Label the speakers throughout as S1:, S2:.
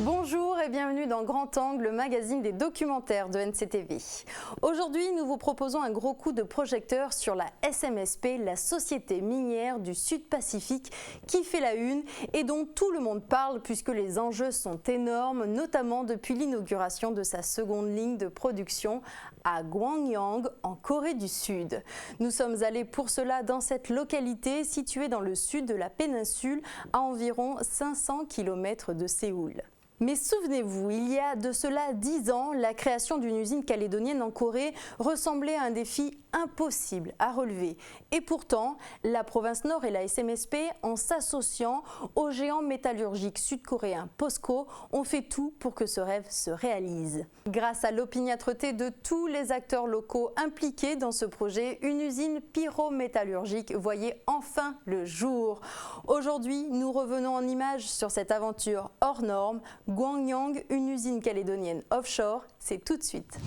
S1: Bonjour et bienvenue dans Grand Angle, le magazine des documentaires de NCTV. Aujourd'hui, nous vous proposons un gros coup de projecteur sur la SMSP, la société minière du Sud-Pacifique, qui fait la une et dont tout le monde parle puisque les enjeux sont énormes, notamment depuis l'inauguration de sa seconde ligne de production à Gwangyang, en Corée du Sud. Nous sommes allés pour cela dans cette localité située dans le sud de la péninsule, à environ 500 km de Séoul. Mais souvenez-vous, il y a de cela 10 ans, la création d'une usine calédonienne en Corée ressemblait à un défi impossible à relever. Et pourtant, la province Nord et la SMSP, en s'associant au géant métallurgique sud-coréen POSCO, ont fait tout pour que ce rêve se réalise. Grâce à l'opiniâtreté de tous les acteurs locaux impliqués dans ce projet, une usine pyrométallurgique voyait enfin le jour. Aujourd'hui, nous revenons en images sur cette aventure hors norme. Gwangyang, une usine calédonienne offshore, c'est tout de suite.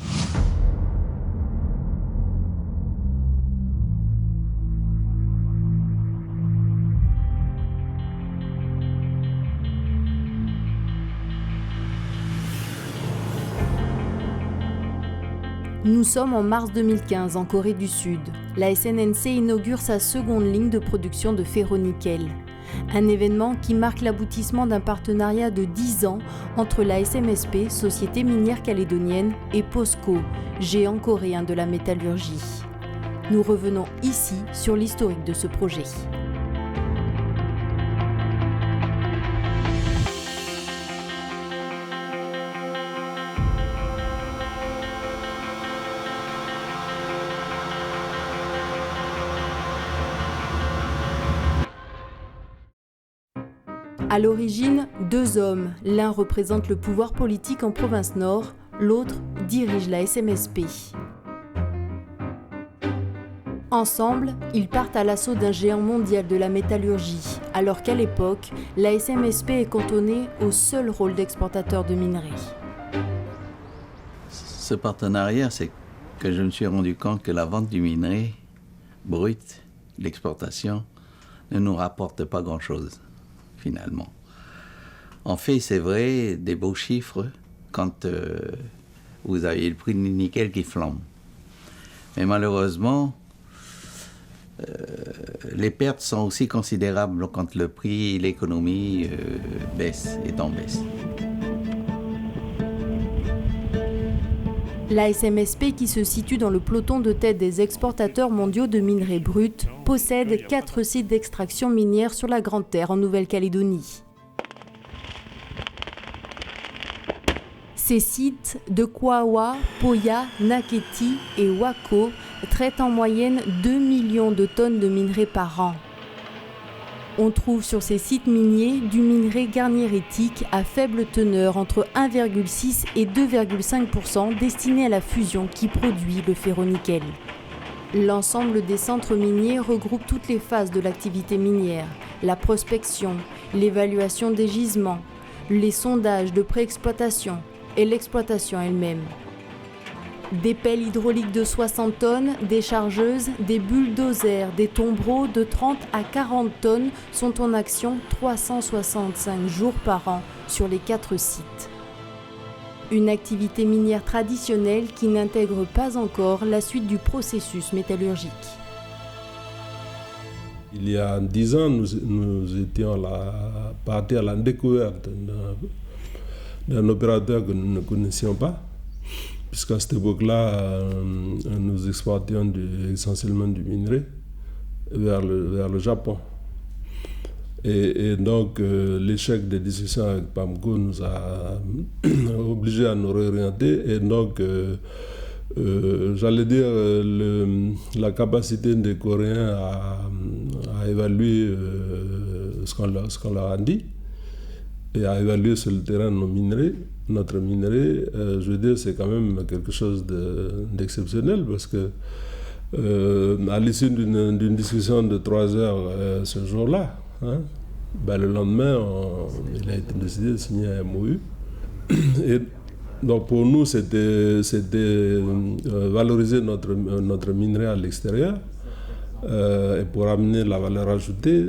S1: Nous sommes en mars 2015 en Corée du Sud. La SNNC inaugure sa seconde ligne de production de ferro-nickel. Un événement qui marque l'aboutissement d'un partenariat de 10 ans entre la SMSP, Société minière calédonienne, et POSCO, géant coréen de la métallurgie. Nous revenons ici sur l'historique de ce projet. À l'origine, deux hommes, l'un représente le pouvoir politique en province Nord, l'autre dirige la SMSP. Ensemble, ils partent à l'assaut d'un géant mondial de la métallurgie, alors qu'à l'époque, la SMSP est cantonnée au seul rôle d'exportateur de minerais.
S2: Ce partenariat, c'est que je me suis rendu compte que la vente du minerai brut, l'exportation, ne nous rapporte pas grand-chose. Finalement. En fait, c'est vrai, des beaux chiffres quand vous avez le prix du nickel qui flambe. Mais malheureusement, les pertes sont aussi considérables quand le prix, l'économie est en baisse.
S1: La SMSP, qui se situe dans le peloton de tête des exportateurs mondiaux de minerais bruts, possède 4 sites d'extraction minière sur la Grande Terre en Nouvelle-Calédonie. Ces sites de Kwawa, Poya, Naketi et Wako traitent en moyenne 2 millions de tonnes de minerais par an. On trouve sur ces sites miniers du minerai garnierétique à faible teneur entre 1,6 et 2,5% destiné à la fusion qui produit le ferro-nickel. L'ensemble des centres miniers regroupe toutes les phases de l'activité minière, la prospection, l'évaluation des gisements, les sondages de pré-exploitation et l'exploitation elle-même. Des pelles hydrauliques de 60 tonnes, des chargeuses, des bulldozers, des tombereaux de 30 à 40 tonnes sont en action 365 jours par an sur les 4 sites. Une activité minière traditionnelle qui n'intègre pas encore la suite du processus métallurgique.
S3: Il y a 10 ans, nous étions partis à la découverte d'un opérateur que nous ne connaissions pas. Puisqu'à cette époque-là, nous exportions essentiellement du minerai vers le Japon. Et donc, l'échec des discussions avec PAMCO nous a obligés à nous réorienter. Et donc, j'allais dire, la capacité des Coréens à évaluer ce qu'on leur a dit et à évaluer sur le terrain notre minerai, je veux dire, c'est quand même quelque chose d'exceptionnel parce que à l'issue d'une discussion de 3 heures ce jour-là, le lendemain, il a été décidé de signer un MOU. Et donc pour nous, c'était valoriser notre minerai à l'extérieur et pour amener la valeur ajoutée,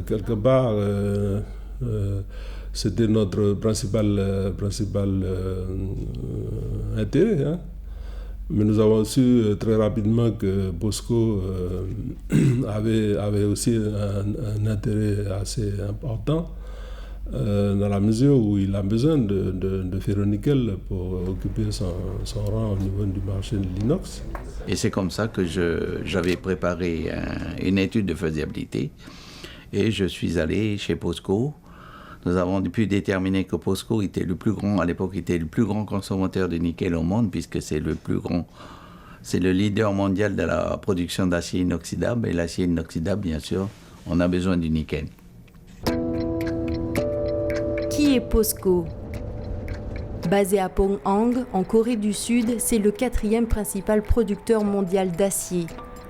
S3: quelque part, C'était notre principal intérêt. Hein. Mais nous avons su très rapidement que POSCO avait aussi un intérêt assez important dans la mesure où il a besoin de ferro-nickel pour occuper son rang au niveau du marché de l'inox.
S2: Et c'est comme ça que j'avais préparé une étude de faisabilité et je suis allé chez POSCO. Nous avons pu déterminer que POSCO était le plus grand, à l'époque, était le plus grand consommateur de nickel au monde, puisque c'est le leader mondial de la production d'acier inoxydable. Et l'acier inoxydable, bien sûr, on a besoin du nickel.
S1: Qui est POSCO ? Basé à Ponghang, en Corée du Sud, c'est le 4e principal producteur mondial d'acier.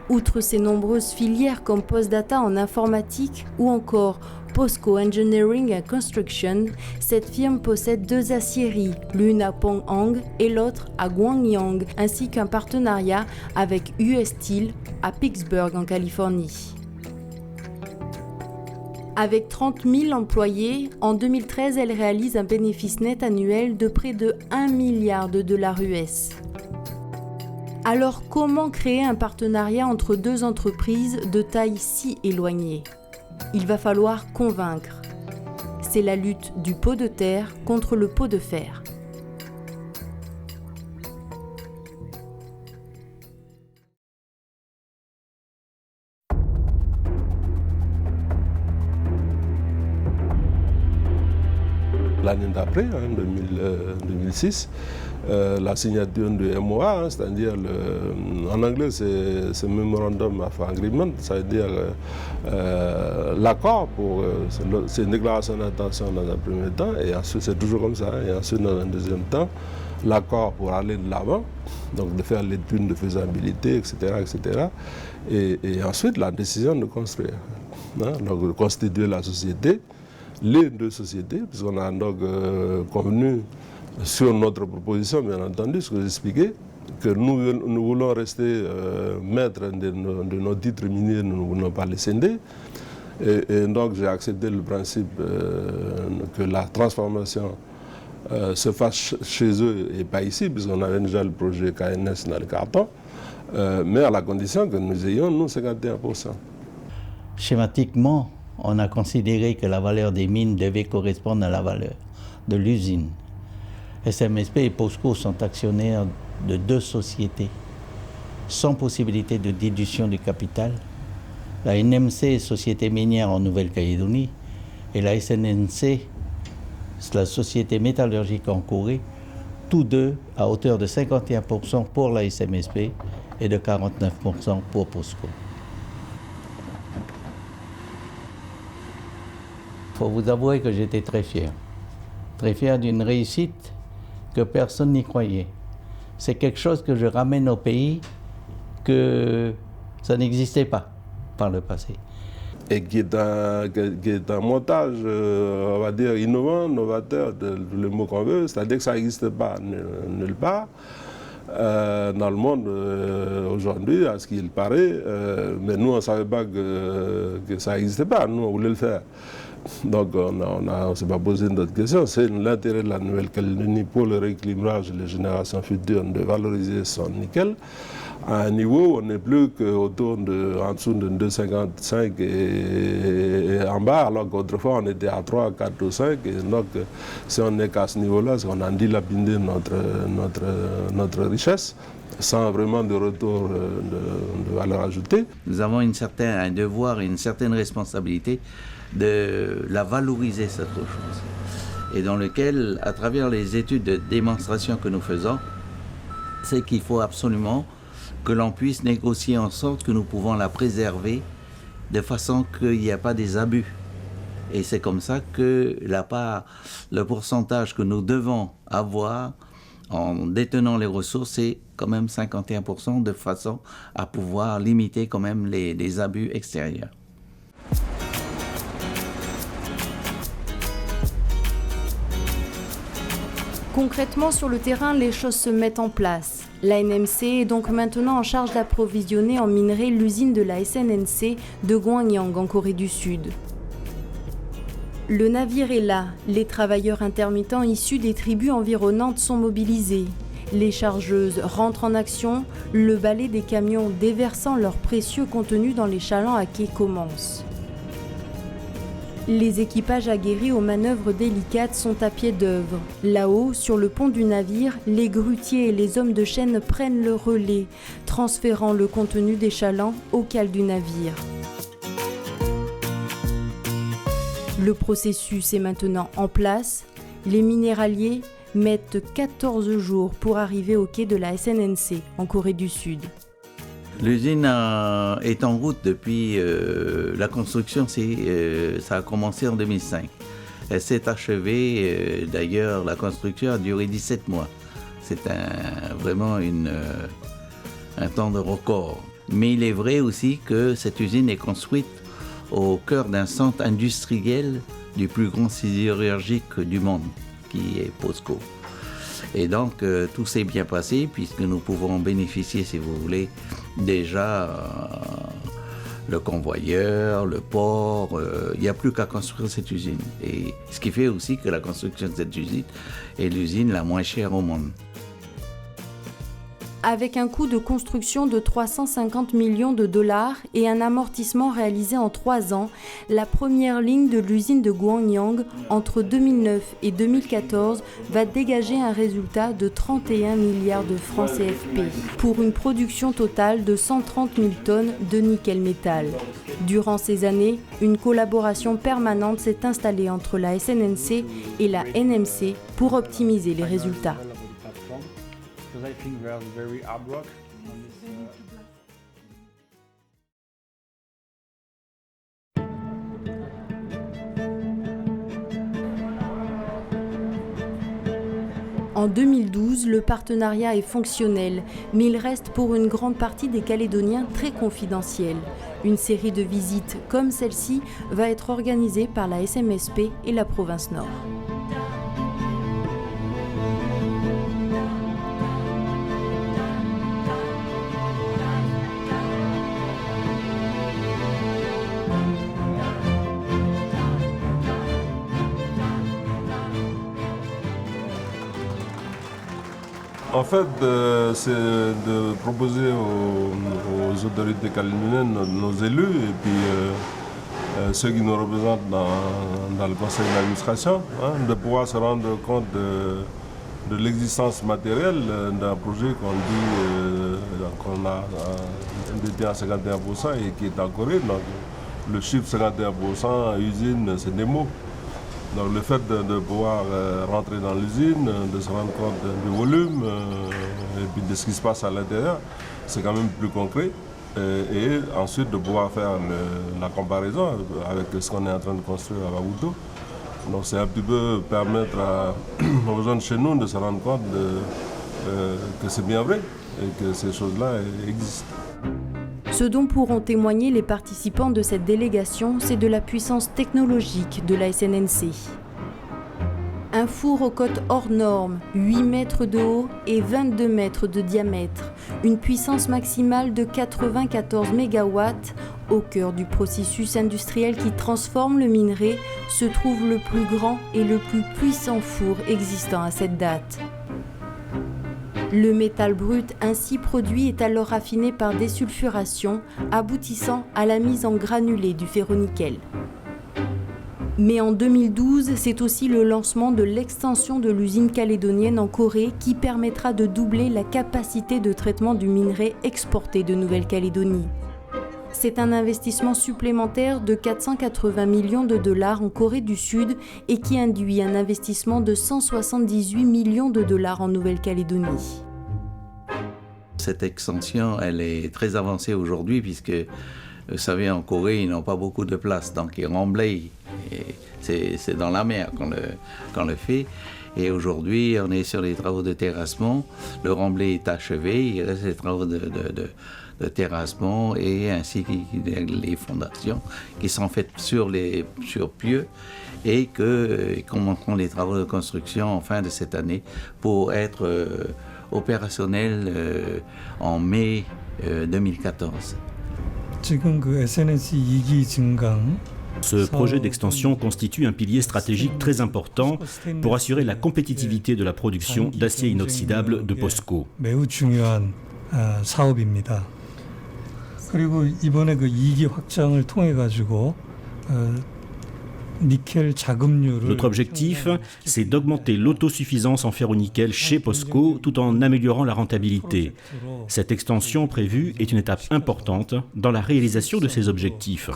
S1: Outre ses nombreuses filières comme Postdata en informatique ou encore POSCO Engineering and Construction, cette firme possède 2 aciéries, l'une à Ponghang et l'autre à Gwangyang, ainsi qu'un partenariat avec US Steel à Pittsburgh en Californie. Avec 30 000 employés, en 2013, elle réalise un bénéfice net annuel de près de 1 milliard de dollars US. Alors comment créer un partenariat entre 2 entreprises de taille si éloignée ? Il va falloir convaincre. C'est la lutte du pot de terre contre le pot de fer.
S3: L'année d'après, en 2006, la signature du MOA, c'est-à-dire en anglais c'est Memorandum of Agreement, c'est-à-dire l'accord pour c'est une déclaration d'intention dans un premier temps, et ensuite c'est toujours comme ça, et ensuite dans un deuxième temps, l'accord pour aller de l'avant, donc de faire l'étude de faisabilité, etc. etc. Et ensuite la décision de construire, hein, donc de constituer la société. Les 2 sociétés, puisqu'on a donc convenu sur notre proposition, bien entendu, ce que j'expliquais, que nous voulons rester maîtres de nos titres miniers, nous ne voulons pas les scinder. Et donc j'ai accepté le principe que la transformation se fasse chez eux et pas ici, puisqu'on avait déjà le projet KNS dans le carton, mais à la condition que nous ayons, nous, 51%.
S2: Schématiquement, on a considéré que la valeur des mines devait correspondre à la valeur de l'usine. SMSP et POSCO sont actionnaires de 2 sociétés, sans possibilité de dilution du capital. La NMC, société minière en Nouvelle-Calédonie, et la SNNC, la société métallurgique en Corée, tous 2 à hauteur de 51% pour la SMSP et de 49% pour POSCO. Il faut vous avouer que j'étais très fier d'une réussite que personne n'y croyait. C'est quelque chose que je ramène au pays, que ça n'existait pas par le passé.
S3: Et qui est un montage, on va dire, innovant, novateur, le mot qu'on veut, c'est-à-dire que ça n'existe pas nulle part dans le monde aujourd'hui, à ce qu'il paraît, mais nous on ne savait pas que ça n'existait pas, nous on voulait le faire. Donc on ne s'est pas posé d'autres questions. C'est l'intérêt de la Nouvelle-Calédonie pour le rééquilibrage des générations futures de valoriser son nickel à un niveau où on n'est plus qu'autour en dessous de 2,55 et en bas, alors qu'autrefois on était à 3, 4 ou 5. Et donc si on n'est qu'à ce niveau-là, c'est qu'on a dilapidé notre richesse sans vraiment de retour de valeur ajoutée.
S2: Nous avons un devoir et une certaine responsabilité de la valoriser, cette ressource, et dans lequel, à travers les études de démonstration que nous faisons, c'est qu'il faut absolument que l'on puisse négocier en sorte que nous pouvons la préserver de façon qu'il n'y a pas des abus. Et c'est comme ça que le pourcentage que nous devons avoir en détenant les ressources, c'est quand même 51%, de façon à pouvoir limiter quand même les abus extérieurs.
S1: Concrètement, sur le terrain, les choses se mettent en place. La NMC est donc maintenant en charge d'approvisionner en minerais l'usine de la SNNC de Gwangyang en Corée du Sud. Le navire est là, les travailleurs intermittents issus des tribus environnantes sont mobilisés. Les chargeuses rentrent en action, le balai des camions déversant leur précieux contenu dans les chalands à quai commence. Les équipages aguerris aux manœuvres délicates sont à pied d'œuvre. Là-haut, sur le pont du navire, les grutiers et les hommes de chaîne prennent le relais, transférant le contenu des chalands au cale du navire. Le processus est maintenant en place. Les minéraliers mettent 14 jours pour arriver au quai de la SNNC, en Corée du Sud.
S2: L'usine est en route depuis la construction, ça a commencé en 2005. Elle s'est achevée, d'ailleurs la construction a duré 17 mois. C'est vraiment un temps de record. Mais il est vrai aussi que cette usine est construite au cœur d'un centre industriel du plus grand sidérurgique du monde, qui est POSCO. Et donc, tout s'est bien passé puisque nous pouvons bénéficier, si vous voulez, déjà le convoyeur, le port. Il n'y a plus qu'à construire cette usine. Et ce qui fait aussi que la construction de cette usine est l'usine la moins chère au monde.
S1: Avec un coût de construction de 350 millions de dollars et un amortissement réalisé en 3 ans, la première ligne de l'usine de Gwangyang, entre 2009 et 2014, va dégager un résultat de 31 milliards de francs CFP, pour une production totale de 130 000 tonnes de nickel métal. Durant ces années, une collaboration permanente s'est installée entre la SNNC et la NMC pour optimiser les résultats.
S4: I think we are very hard work on this.
S1: En 2012, le partenariat est fonctionnel, mais il reste pour une grande partie des Calédoniens très confidentiel. Une série de visites comme celle-ci va être organisée par la SMSP et la province Nord.
S3: En fait, c'est de proposer aux autorités calédoniennes, nos élus et puis ceux qui nous représentent dans le conseil d'administration, de pouvoir se rendre compte de l'existence matérielle d'un projet qu'on a détient à 51% et qui est en Corée. Donc, le chiffre 51% usine, c'est des mots. Donc le fait de pouvoir rentrer dans l'usine, de se rendre compte du volume et puis de ce qui se passe à l'intérieur, c'est quand même plus concret. Et ensuite de pouvoir faire la comparaison avec ce qu'on est en train de construire à Maputo. Donc c'est un petit peu permettre aux gens de chez nous de se rendre compte que c'est bien vrai et que ces choses-là existent.
S1: Ce dont pourront témoigner les participants de cette délégation, c'est de la puissance technologique de la SNNC. Un four aux côtes hors normes, 8 mètres de haut et 22 mètres de diamètre, une puissance maximale de 94 MW. Au cœur du processus industriel qui transforme le minerai se trouve le plus grand et le plus puissant four existant à cette date. Le métal brut ainsi produit est alors raffiné par désulfuration, aboutissant à la mise en granulés du ferronickel. Mais en 2012, c'est aussi le lancement de l'extension de l'usine calédonienne en Corée qui permettra de doubler la capacité de traitement du minerai exporté de Nouvelle-Calédonie. C'est un investissement supplémentaire de 480 millions de dollars en Corée du Sud et qui induit un investissement de 178 millions de dollars en Nouvelle-Calédonie.
S2: Cette extension, elle est très avancée aujourd'hui puisque, vous savez, en Corée, ils n'ont pas beaucoup de place. Donc, ils remblayent. C'est dans la mer qu'on le fait. Et aujourd'hui, on est sur les travaux de terrassement. Le remblai est achevé. Il reste les travaux de terrassement et ainsi que les fondations qui sont faites sur pieux et commenceront les travaux de construction en fin de cette année pour être opérationnels en mai 2014.
S5: 지금 그 SNNC 2기 증강 Ce projet d'extension constitue un pilier stratégique très important pour assurer la compétitivité de la production d'acier inoxydable de POSCO.
S6: 매우 중요한 사업입니다. 그리고 이번에 그 2기 확장을 통해 가지고
S5: Notre objectif, c'est d'augmenter l'autosuffisance en ferro-nickel chez POSCO tout en améliorant la rentabilité. Cette extension prévue est une étape importante dans la réalisation de ces objectifs.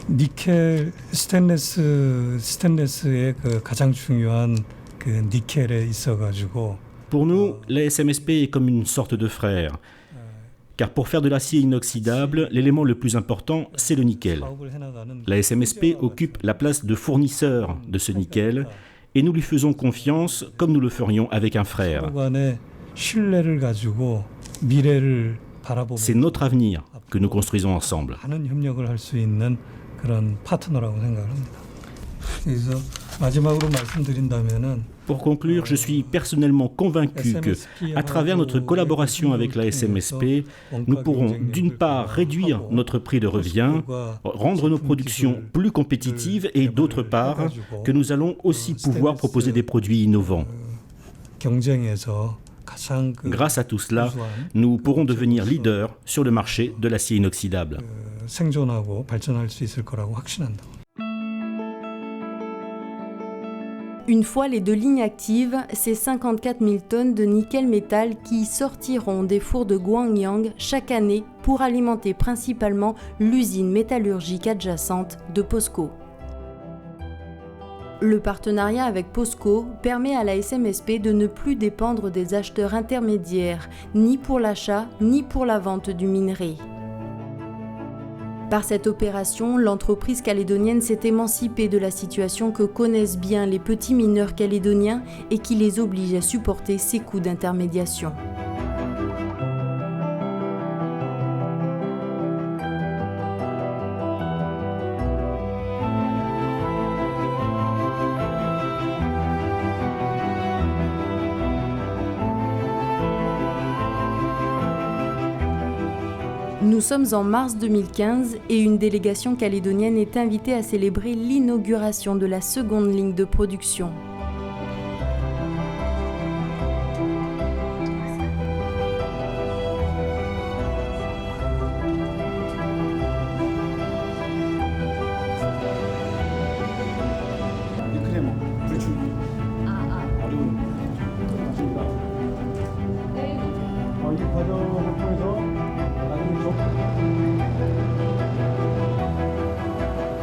S6: 니켈 스테인리스의 그 가장 중요한 그 니켈에 있어가지고.
S5: Pour nous, la SMSP est comme une sorte de frère. Car pour faire de l'acier inoxydable, l'élément le plus important, c'est le nickel. La SMSP occupe la place de fournisseur de ce nickel et nous lui faisons confiance comme nous le ferions avec un frère. C'est notre avenir que nous construisons ensemble. Pour conclure, je suis personnellement convaincu que, à travers notre collaboration avec la SMSP, nous pourrons d'une part réduire notre prix de revient, rendre nos productions plus compétitives et d'autre part que nous allons aussi pouvoir proposer des produits innovants. Grâce à tout cela, nous pourrons devenir leaders sur le marché de l'acier inoxydable.
S1: Une fois les deux lignes actives, c'est 54 000 tonnes de nickel métal qui sortiront des fours de Gwangyang chaque année pour alimenter principalement l'usine métallurgique adjacente de POSCO. Le partenariat avec POSCO permet à la SMSP de ne plus dépendre des acheteurs intermédiaires, ni pour l'achat, ni pour la vente du minerai. Par cette opération, l'entreprise calédonienne s'est émancipée de la situation que connaissent bien les petits mineurs calédoniens et qui les oblige à supporter ces coûts d'intermédiation. Nous sommes en mars 2015 et une délégation calédonienne est invitée à célébrer l'inauguration de la seconde ligne de production.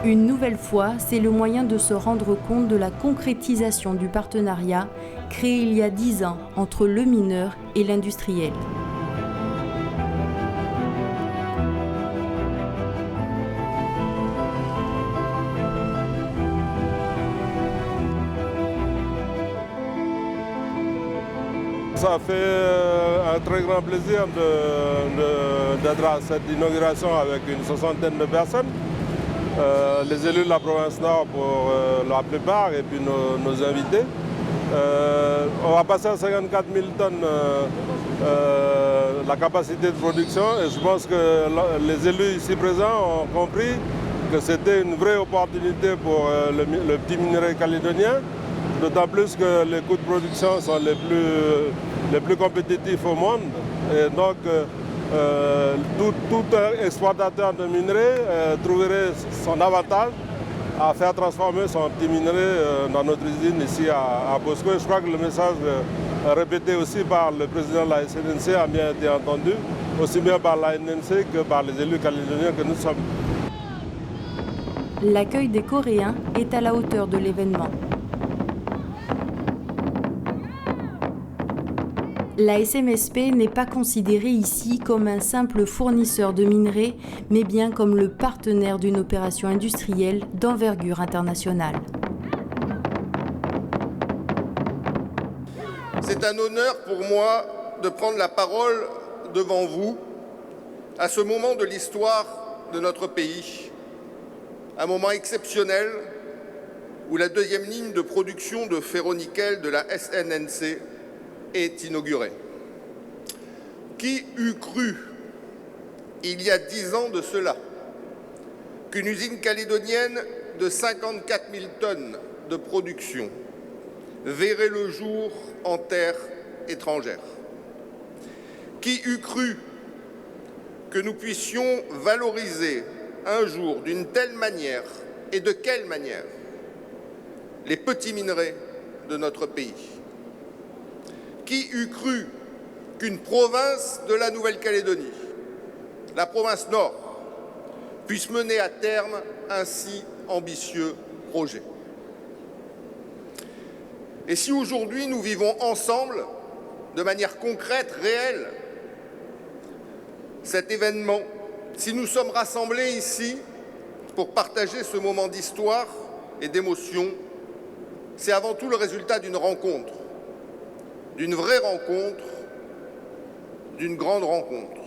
S1: Une nouvelle fois, c'est le moyen de se rendre compte de la concrétisation du partenariat créé il y a 10 ans entre le mineur et l'industriel.
S3: Ça fait un très grand plaisir d'être à cette inauguration avec une soixantaine de personnes. Les élus de la province Nord pour la plupart et puis nos invités. On va passer à 54 000 tonnes la capacité de production et je pense que les élus ici présents ont compris que c'était une vraie opportunité pour le petit minerai calédonien, d'autant plus que les coûts de production sont les plus compétitifs au monde. Et donc, tout exploitateur de minerai trouverait son avantage à faire transformer son petit minerai dans notre usine ici à POSCO. Et je crois que le message répété aussi par le président de la SNNC a bien été entendu, aussi bien par la NNC que par les élus calédoniens que nous sommes.
S1: L'accueil des Coréens est à la hauteur de l'événement. La SMSP n'est pas considérée ici comme un simple fournisseur de minerais, mais bien comme le partenaire d'une opération industrielle d'envergure internationale.
S7: C'est un honneur pour moi de prendre la parole devant vous à ce moment de l'histoire de notre pays, un moment exceptionnel où la deuxième ligne de production de ferro-nickel de la SNNC est inaugurée. Qui eût cru, il y a 10 ans de cela, qu'une usine calédonienne de 54 000 tonnes de production verrait le jour en terre étrangère? Qui eût cru que nous puissions valoriser un jour d'une telle manière, et de quelle manière, les petits minerais de notre pays? Qui eût cru qu'une province de la Nouvelle-Calédonie, la province Nord, puisse mener à terme un si ambitieux projet? Et si aujourd'hui nous vivons ensemble, de manière concrète, réelle, cet événement, si nous sommes rassemblés ici pour partager ce moment d'histoire et d'émotion, c'est avant tout le résultat d'une rencontre, d'une vraie rencontre, d'une grande rencontre.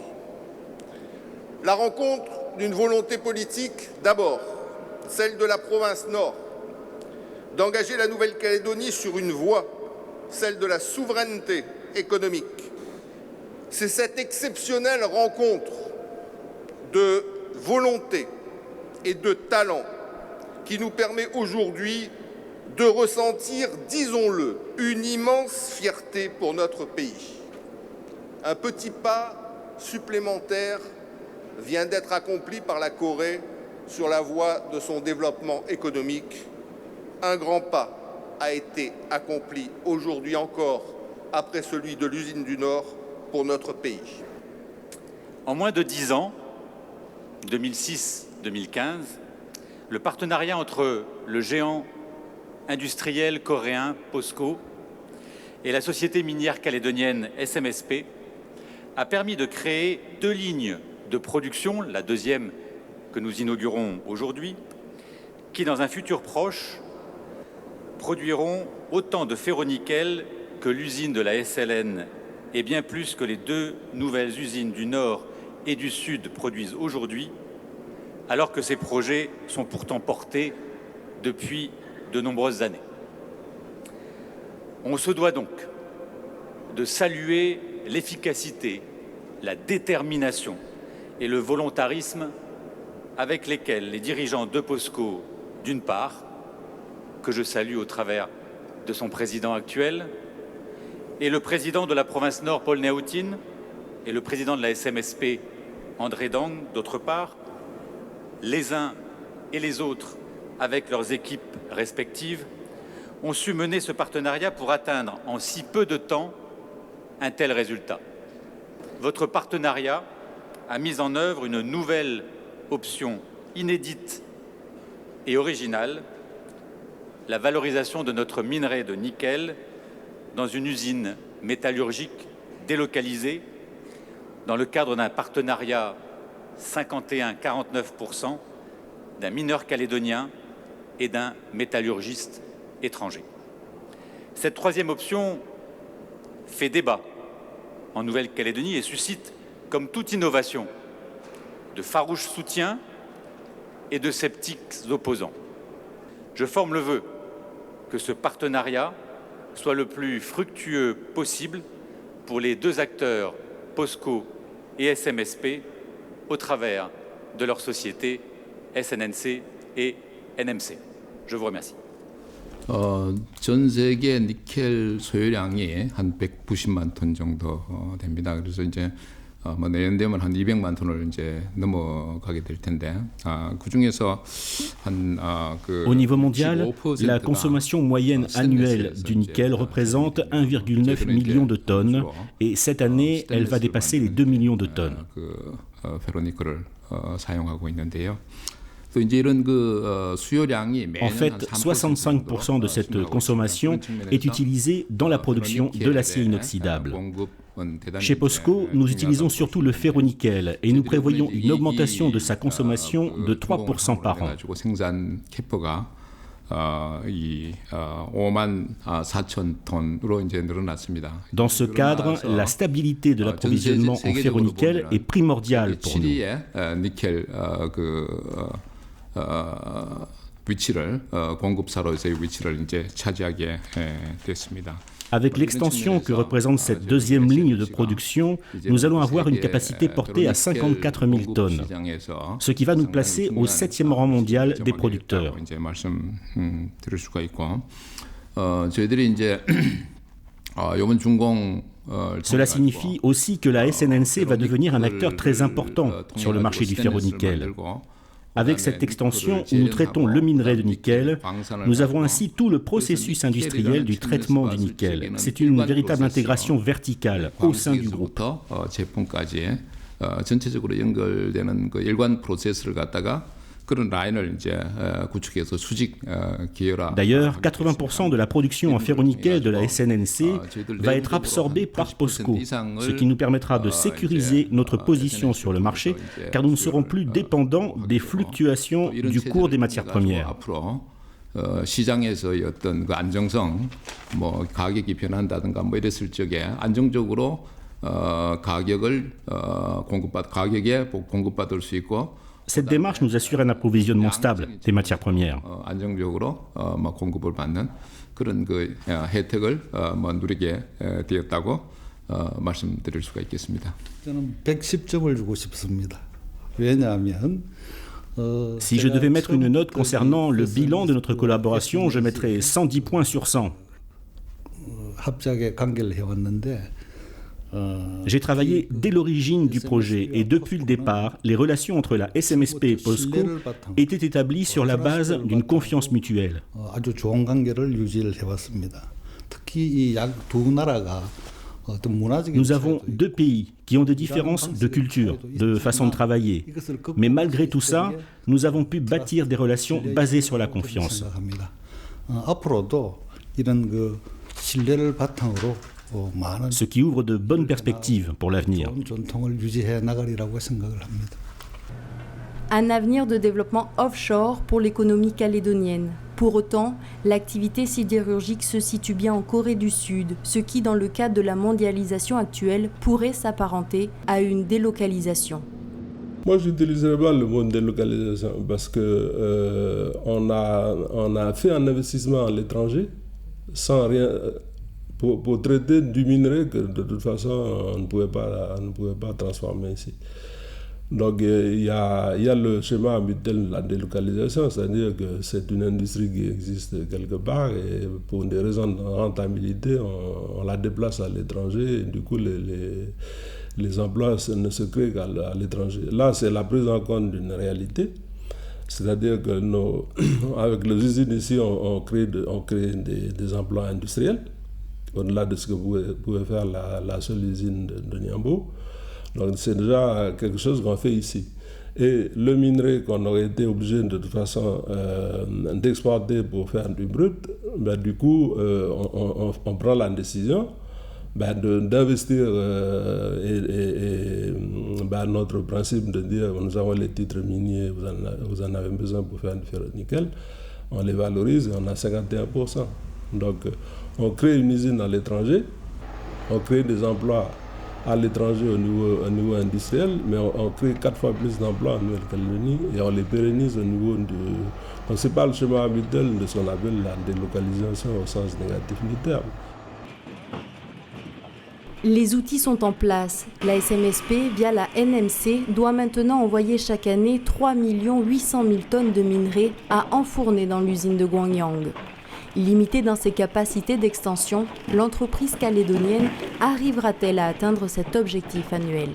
S7: La rencontre d'une volonté politique, d'abord, celle de la province Nord, d'engager la Nouvelle-Calédonie sur une voie, celle de la souveraineté économique. C'est cette exceptionnelle rencontre de volonté et de talent qui nous permet aujourd'hui de ressentir, disons-le, une immense fierté pour notre pays. Un petit pas supplémentaire vient d'être accompli par la Corée sur la voie de son développement économique. Un grand pas a été accompli aujourd'hui encore, après celui de l'usine du Nord, pour notre pays.
S8: En moins de 10 ans, 2006-2015, le partenariat entre le géant industriel coréen POSCO et la société minière calédonienne SMSP a permis de créer 2 lignes de production, la deuxième que nous inaugurons aujourd'hui, qui dans un futur proche produiront autant de ferro-nickel que l'usine de la SLN et bien plus que les 2 nouvelles usines du Nord et du Sud produisent aujourd'hui, alors que ces projets sont pourtant portés depuis de nombreuses années. On se doit donc de saluer l'efficacité, la détermination et le volontarisme avec lesquels les dirigeants de POSCO, d'une part, que je salue au travers de son président actuel, et le président de la province Nord, Paul Néautine, et le président de la SMSP, André Dang, d'autre part, les uns et les autres, avec leurs équipes respectives, ont su mener ce partenariat pour atteindre en si peu de temps un tel résultat. Votre partenariat a mis en œuvre une nouvelle option inédite et originale, la valorisation de notre minerai de nickel dans une usine métallurgique délocalisée dans le cadre d'un partenariat 51-49% d'un mineur calédonien et d'un métallurgiste étranger. Cette troisième option fait débat en Nouvelle-Calédonie et suscite, comme toute innovation, de farouches soutiens et de sceptiques opposants. Je forme le vœu que ce partenariat soit le plus fructueux possible pour les 2 acteurs, POSCO et SMSP, au travers de leurs sociétés SNNC et NMC. Je vous remercie.
S2: 전 세계 니켈 소유량이 한 190만 톤 정도 됩니다. 그래서 이제 뭐 내년 되면 한 200만 톤을 이제 넘어가게 될 텐데 그 중에서
S5: Au niveau mondial, la consommation moyenne annuelle du nickel représente 1,9 million de tonnes et cette année, elle va dépasser les 2 millions de tonnes.
S2: 페로니켈을 사용하고 있는데요. En
S5: fait, 65% de cette consommation est utilisée dans la production de l'acier inoxydable. Chez POSCO, nous utilisons surtout le ferro-nickel et nous prévoyons une augmentation de sa consommation de 3% par an. Dans ce cadre, la stabilité de l'approvisionnement en ferro-nickel est primordiale pour nous.
S2: 위치를 공급사로서의 위치를 이제 차지하게 됐습니다.
S5: Avec l'extension que représente cette deuxième ligne de production, nous allons avoir une capacité portée à 54 000 tonnes, ce qui va nous placer au 7e rang mondial des producteurs. Cela signifie aussi que la SNNC va devenir un acteur très important sur le marché du ferro-nickel. Avec cette extension où nous traitons le minerai de nickel, nous avons ainsi tout le processus industriel du traitement du nickel. C'est une véritable intégration verticale au sein du groupe. D'ailleurs, 80% de la production en ferro-nickel de la SNNC va être absorbée par POSCO, ce qui nous permettra de sécuriser notre position sur le marché, car nous ne serons plus dépendants des fluctuations du cours des matières premières.
S9: 시장에서의 어떤 그 안정성, 가격이 변한다든가 이랬을 적에 안정적으로 가격에 공급받을 수 있고.
S5: Cette démarche nous assure un approvisionnement stable des matières premières.
S9: 안정적으로 공급을 받는 그런 그 혜택을 누리게 되었다고 말씀드릴 수가 있겠습니다.
S10: 저는 110점을 주고 싶습니다. 왜냐하면
S5: Si je devais mettre une note concernant le bilan de notre collaboration, je mettrais 110 points sur 100.
S10: 합작에 관계를 해왔는데
S5: J'ai travaillé dès l'origine du projet et depuis le départ, les relations entre la SMSP et POSCO étaient établies sur la base d'une confiance mutuelle.
S10: 아주 좋은 관계를 유지를 해왔습니다. 특히 이 두 나라가
S5: Nous avons deux pays qui ont des différences de culture, de façon de travailler. Mais malgré tout ça, nous avons pu bâtir des relations basées sur la confiance.
S10: 앞으로도 이런 그 신뢰를 바탕으로
S5: Ce qui ouvre de bonnes perspectives pour l'avenir.
S1: Un avenir de développement offshore pour l'économie calédonienne. Pour autant, l'activité sidérurgique se situe bien en Corée du Sud, ce qui, dans le cadre de la mondialisation actuelle, pourrait s'apparenter à une délocalisation.
S3: Moi, je n'utiliserai pas le mot délocalisation parce que on a fait un investissement à l'étranger sans rien... Pour traiter du minerai que de toute façon on ne pouvait pas transformer ici. Donc il y a le schéma habituel de la délocalisation, c'est-à-dire que c'est une industrie qui existe quelque part et pour des raisons de rentabilité, on la déplace à l'étranger et du coup les emplois ne se créent qu'à l'étranger. Là, c'est la prise en compte d'une réalité. C'est-à-dire que avec les usines ici, on crée des emplois industriels, au-delà de ce que pouvait faire la seule usine de Niambo. Donc c'est déjà quelque chose qu'on fait ici. Et le minerai qu'on aurait été obligé de toute façon d'exporter pour faire du brut, du coup on prend la décision d'investir notre principe de dire nous avons les titres miniers, vous en avez besoin pour faire du ferro-nickel, on les valorise et on a 51%. Donc on crée une usine à l'étranger, on crée des emplois à l'étranger au niveau industriel, mais on crée 4 fois plus d'emplois en Nouvelle-Calédonie et on les pérennise au niveau de... Donc ce n'est pas le schéma habituel de ce qu'on appelle la délocalisation au sens négatif du terme.
S1: Les outils sont en place. La SMSP, via la NMC, doit maintenant envoyer chaque année 3 800 000 tonnes de minerais à enfourner dans l'usine de Gwangyang. Limitée dans ses capacités d'extension, l'entreprise calédonienne arrivera-t-elle à atteindre cet objectif annuel ?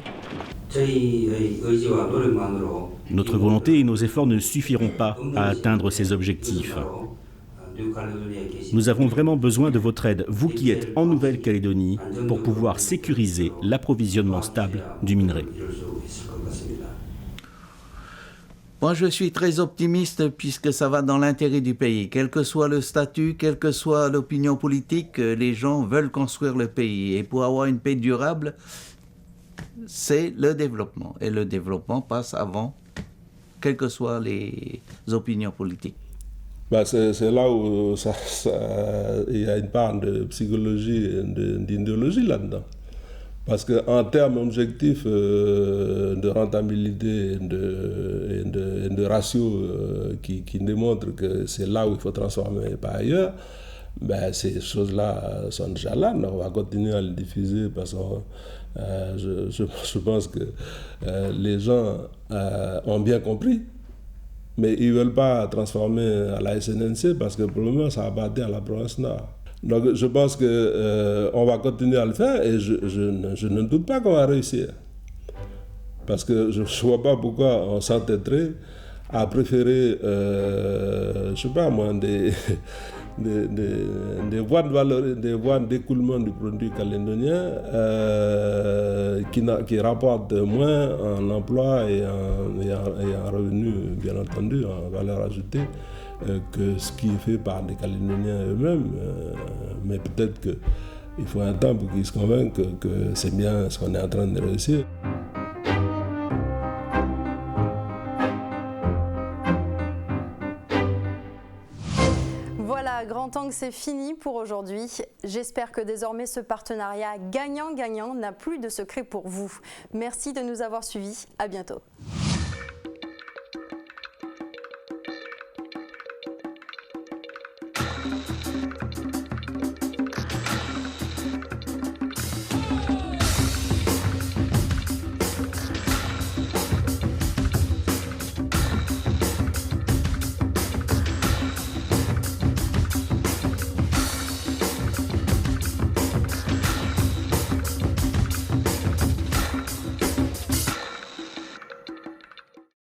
S5: Notre volonté et nos efforts ne suffiront pas à atteindre ces objectifs. Nous avons vraiment besoin de votre aide, vous qui êtes en Nouvelle-Calédonie, pour pouvoir sécuriser l'approvisionnement stable du minerai.
S2: Moi, je suis très optimiste puisque ça va dans l'intérêt du pays. Quel que soit le statut, quelle que soit l'opinion politique, les gens veulent construire le pays. Et pour avoir une paix durable, c'est le développement. Et le développement passe avant, quelles que soient les opinions politiques.
S3: C'est là où il y a une part de psychologie et d'idéologie là-dedans. Parce qu'en termes objectifs de rentabilité et de ratio qui démontrent que c'est là où il faut transformer et pas ailleurs, Ben, ces choses-là sont déjà là. On va continuer à les diffuser parce que je pense que les gens ont bien compris. Mais ils ne veulent pas transformer à la SNNC parce que pour le moment, ça appartient à la province Nord. Donc je pense qu'on va continuer à le faire et je ne doute pas qu'on va réussir. Parce que je ne vois pas pourquoi on s'entêterait à préférer, je ne sais pas moi, des voies de valeur, des voies d'écoulement du produit calédonien qui rapportent moins en emploi et en revenus, bien entendu, en valeur ajoutée, que ce qui est fait par les Calédoniens eux-mêmes. Mais peut-être qu'il faut un temps pour qu'ils se convainquent que c'est bien ce qu'on est en train de réussir.
S1: Voilà, Grand Angle, c'est fini pour aujourd'hui. J'espère que désormais ce partenariat gagnant-gagnant n'a plus de secret pour vous. Merci de nous avoir suivis. À bientôt.